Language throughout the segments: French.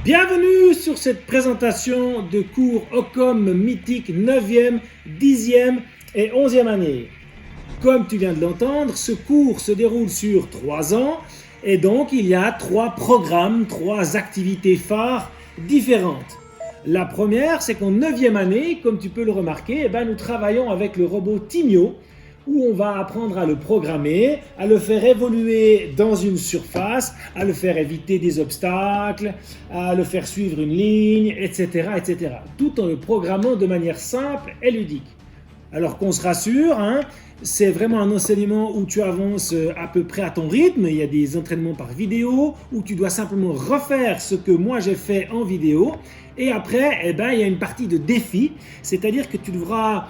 Bienvenue sur cette présentation de cours Ocom Mythique 9e, 10e et 11e année. Comme tu viens de l'entendre, ce cours se déroule sur 3 ans et donc il y a 3 programmes, 3 activités phares différentes. La première, c'est qu'en 9e année, comme tu peux le remarquer, nous travaillons avec le robot Timio, où on va apprendre à le programmer, à le faire évoluer dans une surface, à le faire éviter des obstacles, à le faire suivre une ligne, etc., etc. Tout en le programmant de manière simple et ludique. Alors qu'on se rassure, c'est vraiment un enseignement où tu avances à peu près à ton rythme. Il y a des entraînements par vidéo où tu dois simplement refaire ce que moi j'ai fait en vidéo. Et après, il y a une partie de défi, c'est-à-dire que tu devras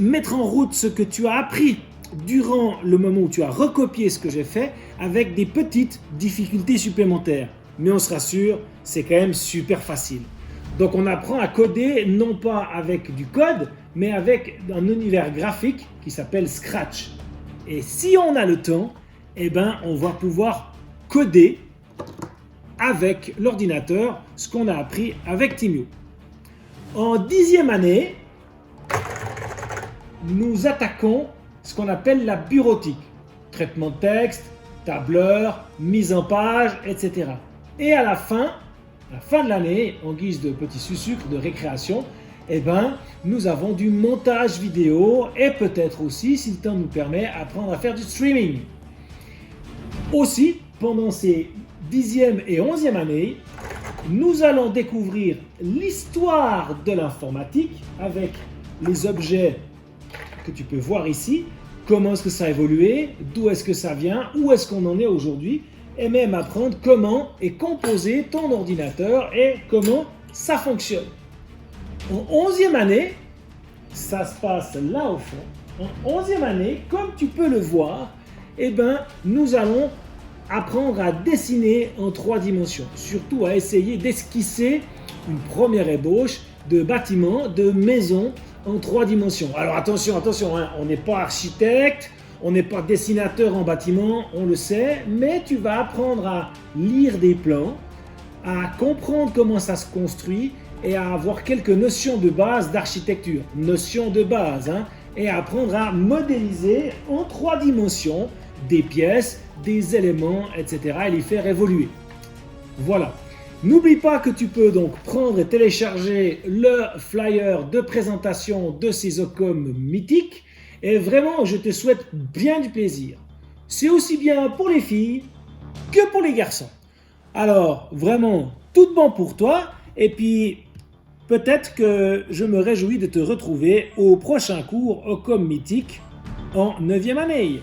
mettre en route ce que tu as appris durant le moment où tu as recopié ce que j'ai fait avec des petites difficultés supplémentaires. Mais on se rassure, c'est quand même super facile. Donc on apprend à coder non pas avec du code, mais avec un univers graphique qui s'appelle Scratch. Et si on a le temps, on va pouvoir coder avec l'ordinateur ce qu'on a appris avec Timio. En 10e année, nous attaquons ce qu'on appelle la bureautique. Traitement de texte, tableur, mise en page, etc. Et à la fin de l'année, en guise de petit sucre de récréation, nous avons du montage vidéo et peut-être aussi, si le temps nous permet, apprendre à faire du streaming. Aussi, pendant ces 10e et 11e années, nous allons découvrir l'histoire de l'informatique avec les objets que tu peux voir ici, comment est-ce que ça a évolué, d'où est-ce que ça vient, où est-ce qu'on en est aujourd'hui, et même apprendre comment est composé ton ordinateur et comment ça fonctionne. En 11e année, ça se passe là au fond. En 11e année, comme tu peux le voir, nous allons apprendre à dessiner en 3 dimensions, surtout à essayer d'esquisser une première ébauche de bâtiment, de maison en 3 dimensions. Alors attention, on n'est pas architecte, on n'est pas dessinateur en bâtiment, on le sait, mais tu vas apprendre à lire des plans, à comprendre comment ça se construit et à avoir quelques notions de base d'architecture, notions de base, et à apprendre à modéliser en 3 dimensions des pièces, des éléments, etc. et les faire évoluer. Voilà. N'oublie pas que tu peux donc prendre et télécharger le flyer de présentation de ces Ocom mythiques et vraiment je te souhaite bien du plaisir. C'est aussi bien pour les filles que pour les garçons. Alors vraiment tout bon pour toi et puis peut-être que je me réjouis de te retrouver au prochain cours Ocom mythique en 9e année.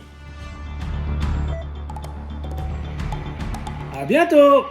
À bientôt!